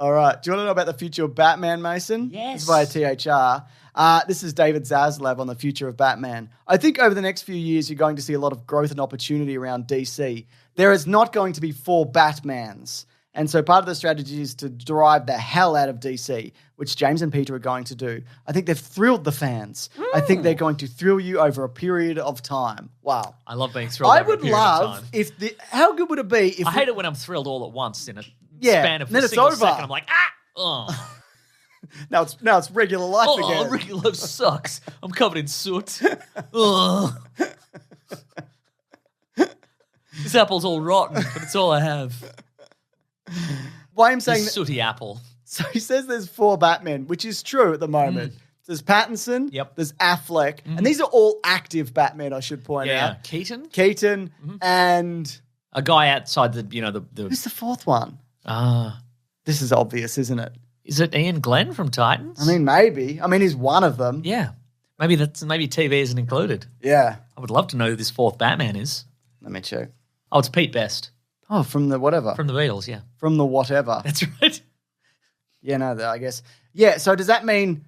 All right. Do you want to know about the future of Batman, Mason? Yes. It's via THR. This is David Zaslav on the future of Batman. I think over the next few years, you're going to see a lot of growth and opportunity around DC. There is not going to be 4 Batmans. And so part of the strategy is to drive the hell out of DC, which James and Peter are going to do. I think they've thrilled the fans. I think they're going to thrill you over a period of time. Wow. I love being thrilled over a period of time. If how good would it be if I hate it when I'm thrilled all at once in a Yeah, span of then a it's single over. second. I'm like, oh. now it's regular life again. Regular life sucks. I'm covered in soot. Ugh. This apple's all rotten, but it's all I have. Why I'm saying This sooty apple. So he says there's 4 Batmen, which is true at the moment. There's Pattinson, there's Affleck, and these are all active Batmen, I should point out. Keaton? Keaton, and... A guy outside the. Who's the 4th one? This is obvious, isn't it? Is it Ian Glenn from Titans? I mean, maybe. I mean, he's one of them. Yeah. Maybe TV isn't included. Yeah. I would love to know who this 4th Batman is. Let me check. Oh, it's Pete Best. Oh, from the whatever. From the Beatles, yeah. From the whatever. That's right. Yeah, no, I guess. Yeah, so does he mean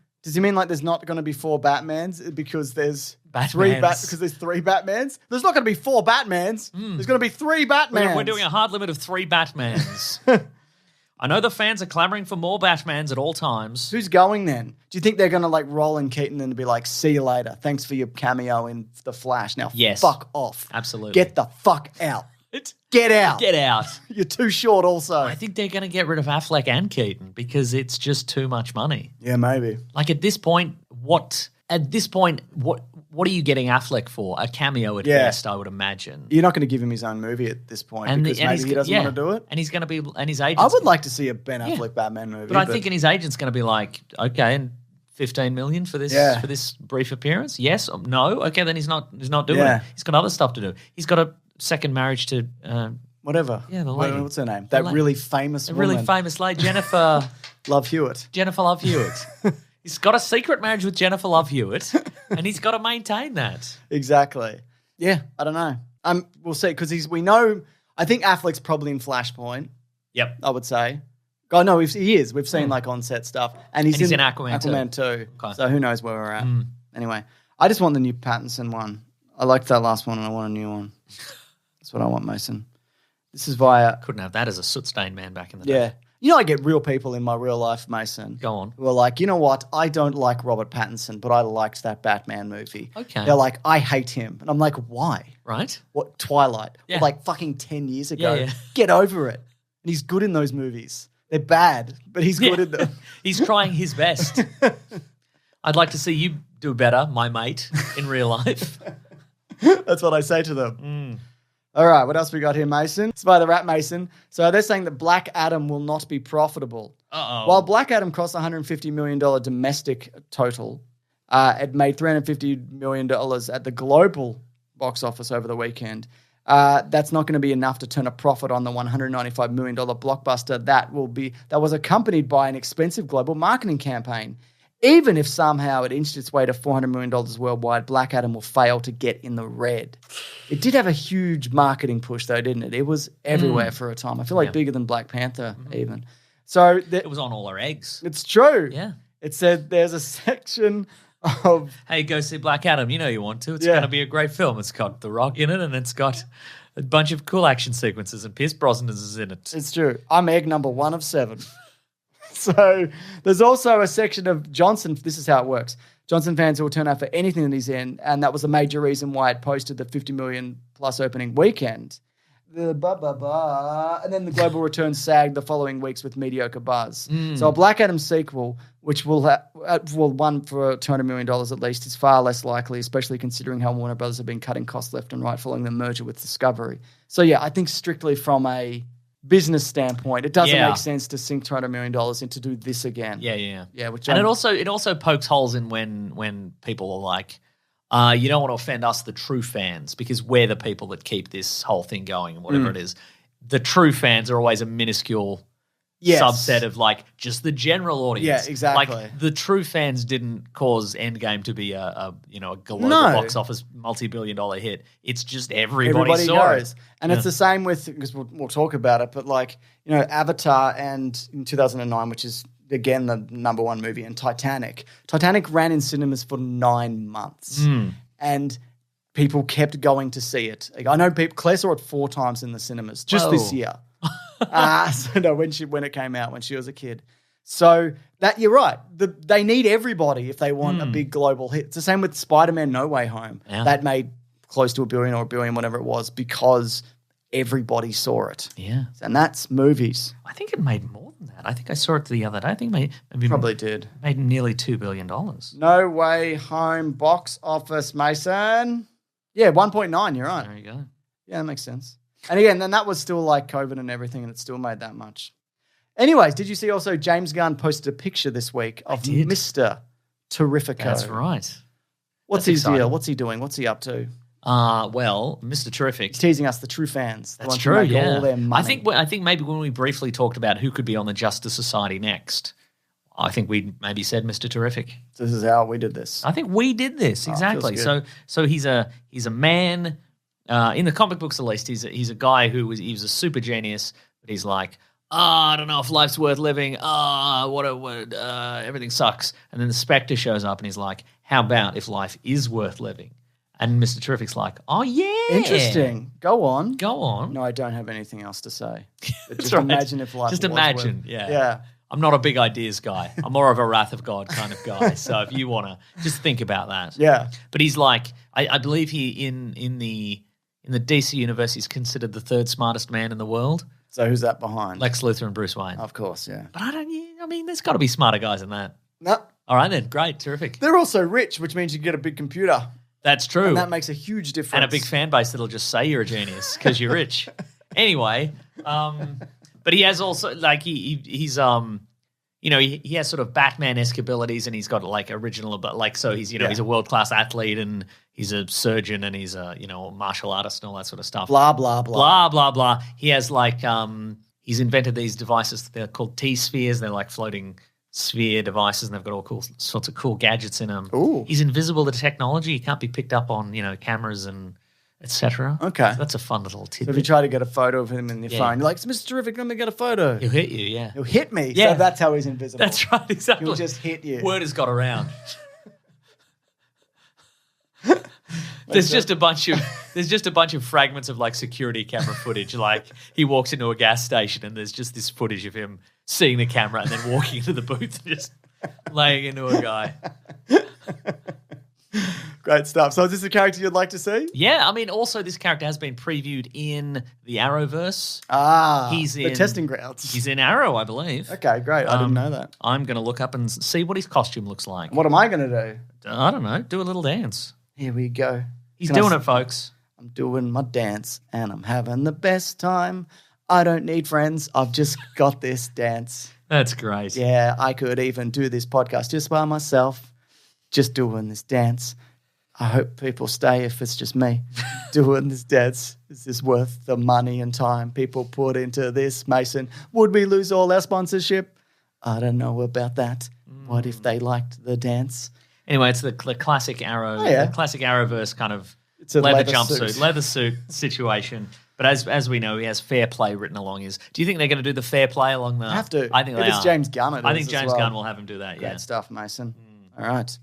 like there's not going to be 4 Batmans because there's three Batmans? There's not going to be 4 Batmans. There's going to be 3 Batmans. We're doing a hard limit of 3 Batmans. I know the fans are clamoring for more Batmans at all times. Who's going then? Do you think they're going to like roll in Keaton and be like, see you later. Thanks for your cameo in The Flash. Now fuck off. Absolutely. Get the fuck out. Get out. Get out. You're too short also. I think they're going to get rid of Affleck and Keaton because it's just too much money. Yeah, maybe. Like at this point, what are you getting Affleck for? A cameo at best, I would imagine. You're not going to give him his own movie at this point because maybe he doesn't want to do it. And he's going to be, and his agent. I would like to see a Ben Affleck Batman movie. But I think his agent's going to be like, okay, and $15 million for this brief appearance? Yes? No? Okay, then he's not doing it. He's got other stuff to do. He's got a second marriage to whatever. Yeah, the lady. What's her name? That really famous woman. Really famous lady, Jennifer Love Hewitt. Jennifer Love Hewitt. He's got a secret marriage with Jennifer Love Hewitt, and he's got to maintain that. Exactly. Yeah, I don't know. We'll see because I think Affleck's probably in Flashpoint. Yep, I would say. Oh no, he is. We've seen like on-set stuff, and he's in Aquaman too. Okay. So who knows where we're at? Anyway, I just want the new Pattinson one. I liked that last one, and I want a new one. That's what I want, Mason. This is via... Couldn't have that as a soot-stained man back in the day. Yeah. You know, I get real people in my real life, Mason. Go on. Who are like, you know what? I don't like Robert Pattinson, but I liked that Batman movie. Okay. They're like, I hate him. And I'm like, why? Right. What? Twilight. Yeah. Or like fucking 10 years ago. Yeah. Get over it. And he's good in those movies. They're bad, but he's good in them. He's trying his best. I'd like to see you do better, my mate, in real life. That's what I say to them. All right, what else we got here, Mason? It's by the Rat Mason. So they're saying that Black Adam will not be profitable. Uh-oh. While Black Adam cost $150 million domestic total, it made $350 million at the global box office over the weekend. That's not going to be enough to turn a profit on the $195 million blockbuster that was accompanied by an expensive global marketing campaign. Even if somehow it inched its way to $400 million worldwide, Black Adam will fail to get in the red. It did have a huge marketing push, though, didn't it? It was everywhere for a time. I feel like bigger than Black Panther, even. So it was on all our eggs. It's true. Yeah. It said there's a section of... Hey, go see Black Adam. You know you want to. It's going to be a great film. It's got The Rock in it, and it's got a bunch of cool action sequences, and Pierce Brosnan is in it. It's true. I'm egg number 1 of 7. So there's also a section of Johnson. This is how it works. Johnson fans will turn out for anything that he's in, and that was a major reason why it posted the 50 million plus opening weekend. And then the global return sagged the following weeks with mediocre buzz. So a Black Adam sequel, which will one for $200 million at least, is far less likely, especially considering how Warner Brothers have been cutting costs left and right following the merger with Discovery. So yeah, I think strictly from a business standpoint, it doesn't make sense to sink $200 million in to do this again. Yeah. And it also pokes holes in when people are like, you don't want to offend us, the true fans, because we're the people that keep this whole thing going and whatever it is. The true fans are always a minuscule subset of like just the general audience. Yeah, exactly. Like the true fans didn't cause Endgame to be a global box office multi-billion-dollar hit. It's just everybody saw it. And it's the same with, because we'll talk about it, but like, Avatar and in 2009, which is again the number one movie, and Titanic. Titanic ran in cinemas for 9 months. And people kept going to see it. Like, I know Claire saw it 4 times in the cinemas just this year. When it came out, when she was a kid. So that you're right. They need everybody if they want a big global hit. It's the same with Spider-Man No Way Home. Yeah. That made close to $1 billion or $1 billion, whatever it was, because everybody saw it. Yeah. And that's movies. I think it made more than that. I think I saw it the other day. I think maybe probably did. Made nearly $2 billion. No Way Home box office, Mason. Yeah, 1.9, you're right. There you go. Yeah, that makes sense. And again, then that was still like COVID and everything, and it still made that much. Anyways, did you see also James Gunn posted a picture this week of Mr. Terrifico? That's right. What's his deal? What's he doing? What's he up to? Well, Mr. Terrific. He's teasing us, the true fans. That's true, yeah. All their money. I think maybe when we briefly talked about who could be on the Justice Society next, I think we maybe said Mr. Terrific. So this is how we did this. I think we did this, exactly. So he's a man. In the comic books, at least, he's a guy he was a super genius, but he's like, I don't know if life's worth living. Everything sucks. And then the Spectre shows up and he's like, how about if life is worth living? And Mr. Terrific's like, oh yeah, interesting. Go on. No, I don't have anything else to say. But just right. imagine if life. Just was imagine, worth. Yeah. I'm not a big ideas guy. I'm more of a wrath of God kind of guy. So if you want to just think about that. Yeah. But he's like, I believe he in the DC universe, he's considered the third smartest man in the world. So who's that behind? Lex Luthor and Bruce Wayne. Of course, yeah. But there's got to be smarter guys than that. No. All right then, great, terrific. They're also rich, which means you get a big computer. That's true. And that makes a huge difference. And a big fan base that'll just say you're a genius because you're rich. Anyway, but he has also, like, he's he has sort of Batman-esque abilities, and he's got like original, but like, so he's he's a world-class athlete, and he's a surgeon, and he's a martial artist and all that sort of stuff. Blah blah blah. Blah blah blah. He has like he's invented these devices. They're called T-spheres. They're like floating sphere devices, and they've got all sorts of cool gadgets in them. Ooh. He's invisible to technology. He can't be picked up on cameras and etc. Okay. So that's a fun little tidbit. So if you try to get a photo of him in your phone, you're like, it's Mr. Terrific, let me get a photo. He'll hit you, yeah. He'll hit me. Yeah. So that's how he's invisible. That's right, exactly. He'll just hit you. Word has got around. There's just a bunch of fragments of like security camera footage. Like he walks into a gas station and there's just this footage of him seeing the camera and then walking into the booth and just laying into a guy. Great stuff. So is this a character you'd like to see? Yeah, I mean, also this character has been previewed in the Arrowverse. He's the testing grounds. He's in Arrow, I believe. Okay, great. I didn't know that. I'm going to look up and see what his costume looks like. What am I going to do? I don't know. Do a little dance. Here we go. He's doing it, folks. I'm doing my dance, and I'm having the best time. I don't need friends. I've just got this dance. That's great. Yeah, I could even do this podcast just by myself, just doing this dance. I hope people stay if it's just me doing this dance. Is this worth the money and time people put into this, Mason? Would we lose all our sponsorship? I don't know about that. What if they liked the dance? Anyway, it's the classic Arrow, the classic Arrowverse kind of leather suit situation. But as we know, he has fair play written along his. Do you think they're going to do the fair play along the? Have to. I think it's James Gunn. I think James Gunn will have him do that. Great stuff, Mason. All right.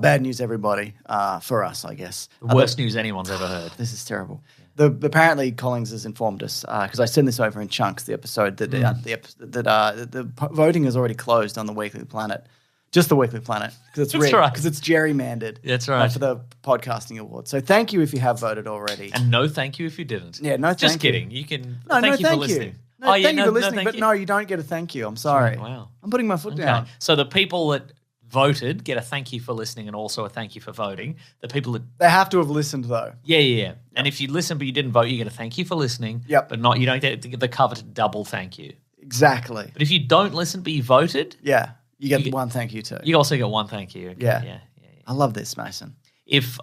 Bad news, everybody. For us, I guess. The worst news anyone's ever heard. This is terrible. Apparently Collins has informed us because I send this over in chunks. The episode that the voting has already closed on the Weekly Planet. Just the Weekly Planet, because it's rigged, because it's gerrymandered. That's right. For the podcasting award. So thank you if you have voted already. And no thank you if you didn't. Yeah, no thank you. Just kidding. You can thank you for listening. No, thank you for listening, but no, you don't get a thank you. I'm sorry. Wow. I'm putting my foot down. So the people that voted get a thank you for listening and also a thank you for voting. The people that... They have to have listened, though. Yeah. Yep. And if you listen but you didn't vote, you get a thank you for listening. Yep. But you don't get the coveted double thank you. Exactly. But if you don't listen but you voted... Yeah. You get one thank you too. You also get one thank you. Okay. Yeah. I love this, Mason. If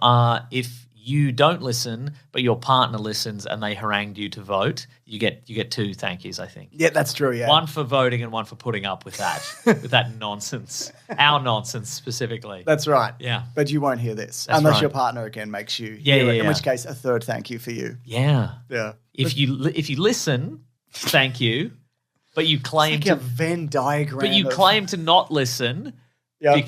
you don't listen, but your partner listens and they harangued you to vote, you get 2 thank yous, I think. Yeah, that's true, yeah. One for voting and one for putting up with that nonsense. Our nonsense specifically. That's right. Yeah. But you won't hear this That's unless right. your partner again makes you Yeah, hear yeah, it, in yeah. which case a third thank you for you. Yeah. Yeah. If you listen, thank you, but you claim It's like to a Venn diagram. but you of- claim to not listen Yeah.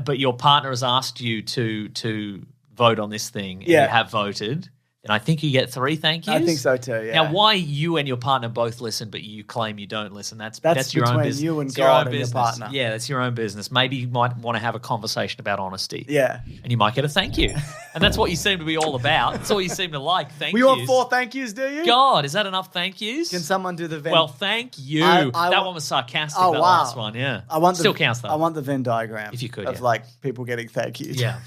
but your partner has asked you to vote on this thing and Yeah. you have voted, then I think you get 3 thank yous. I think so too, yeah. Now, why you and your partner both listen, but you claim you don't listen? That's That's your own between business. you and It's your God own and your business. partner. Yeah, that's your own business. Maybe you might want to have a conversation about honesty. Yeah. And you might get a thank you. And that's what you seem to be all about. That's all you seem to like. Thank We yous. want 4 thank yous, do you? God, is that enough thank yous? Can someone do the Venn? Well, thank you. I that wa- one was sarcastic, Oh, that wow. last one, yeah. I want Still the, counts, though. I want the Venn diagram If you could, of yeah. like people getting thank yous. Yeah.